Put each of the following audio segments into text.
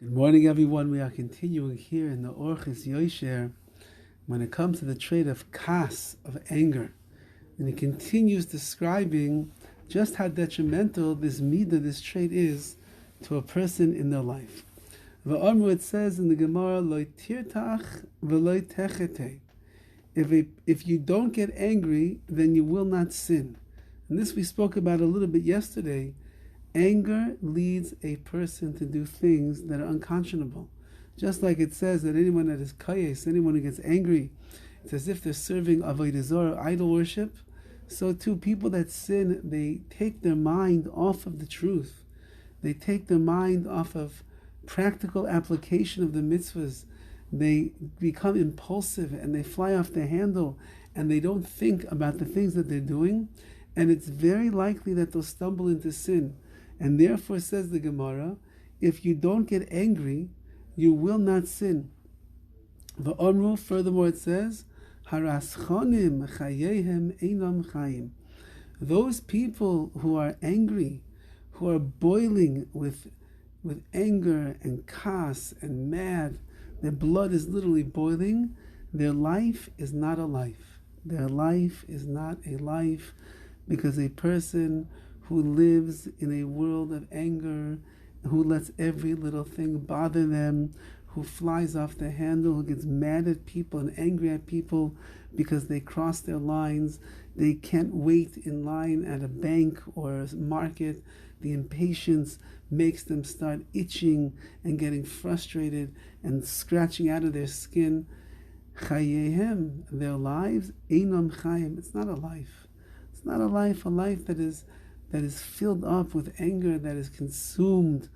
Good morning, everyone. We are continuing here in the Orchis Yosher when it comes to the trait of kas, of anger. And he continues describing just how detrimental this midah, this trait is to a person in their life. V'amru, it says in the Gemara, lo tirtach v'lo techete. If you don't get angry, then you will not sin. And this we spoke about a little bit yesterday. Anger leads a person to do things that are unconscionable. Just like it says that anyone that is kayes, anyone who gets angry, it's as if they're serving avodah zarah, idol worship. So too, people that sin, they take their mind off of the truth. They take their mind off of practical application of the mitzvahs. They become impulsive and they fly off the handle and they don't think about the things that they're doing. And it's very likely that they'll stumble into sin. And therefore, says the Gemara, if you don't get angry, you will not sin. V'omru, furthermore it says, haraschonim chayehem einam chayim. Those people who are angry, who are boiling with anger and kas and mad, their blood is literally boiling, their life is not a life. Their life is not a life, because a person who lives in a world of anger, who lets every little thing bother them, who flies off the handle, who gets mad at people and angry at people because they cross their lines, they can't wait in line at a bank or a market. The impatience makes them start itching and getting frustrated and scratching out of their skin. Chayehem, their lives, einam chayim, it's not a life. It's not a life that is filled up with anger, that is consumed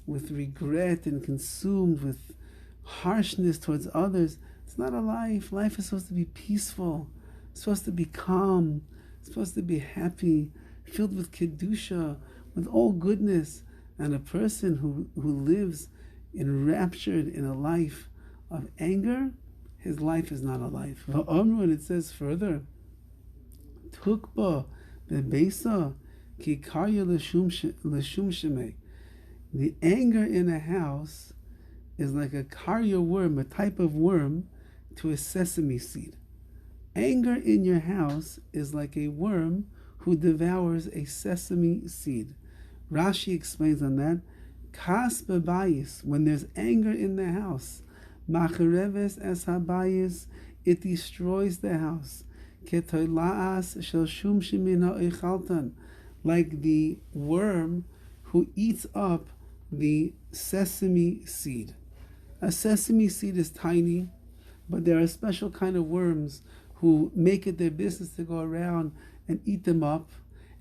with regret and consumed with harshness towards others. It's not a life. Life is supposed to be peaceful. It's supposed to be calm. It's supposed to be happy, filled with kedusha, with all goodness. And a person who lives enraptured in a life of anger, his life is not a life. And it says further, Tukba bebesa. The anger in a house is like a karya worm, a type of worm, to a sesame seed. Anger in your house is like a worm who devours a sesame seed. Rashi explains on that. Kas bebayis, when there's anger in the house, machareves es habayis, it destroys the house. Ketoilaas shel shum shemina eichaltan, like the worm who eats up the sesame seed. A sesame seed is tiny, but there are a special kind of worms who make it their business to go around and eat them up.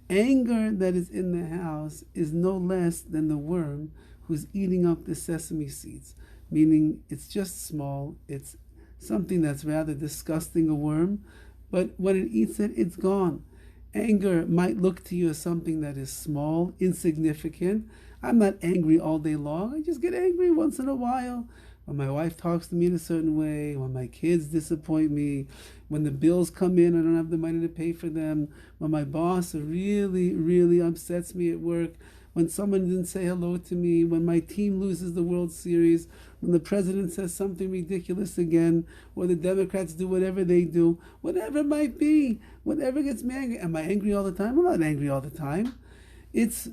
Anger that is in the house is no less than the worm who's eating up the sesame seeds, meaning it's just small, it's something that's rather disgusting, a worm, but when it eats it, it's gone. Anger might look to you as something that is small, insignificant. I'm not angry all day long. I just get angry once in a while. When my wife talks to me in a certain way, when my kids disappoint me, when the bills come in, I don't have the money to pay for them, when my boss really, really upsets me at work, when someone didn't say hello to me, when my team loses the World Series, when the president says something ridiculous again, or the Democrats do whatever they do, whatever it might be, whatever gets me angry. Am I angry all the time? I'm not angry all the time. It's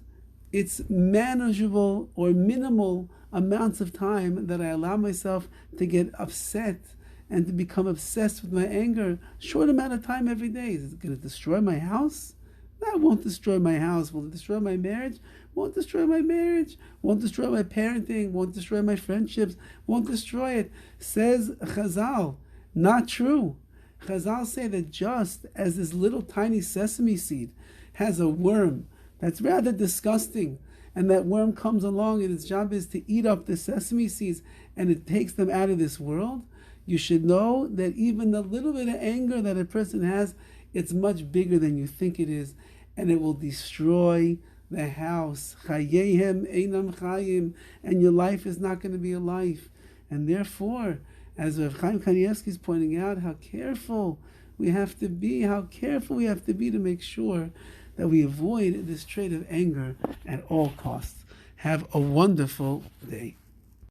manageable or minimal amounts of time that I allow myself to get upset and to become obsessed with my anger. Short amount of time every day. Is it going to destroy my house? No, it won't destroy my house. Will it destroy my marriage? Won't destroy my marriage. Won't destroy my parenting. Won't destroy my friendships. Won't destroy it. Says Chazal, not true. Chazal say that just as this little tiny sesame seed has a worm that's rather disgusting, and that worm comes along and its job is to eat up the sesame seeds and it takes them out of this world, you should know that even the little bit of anger that a person has, it's much bigger than you think it is, and it will destroy the house. Chayehem einam chayim, and your life is not going to be a life. And therefore, as Rav Chaim Kanievsky is pointing out, how careful we have to be to make sure that we avoid this trait of anger at all costs. Have a wonderful day.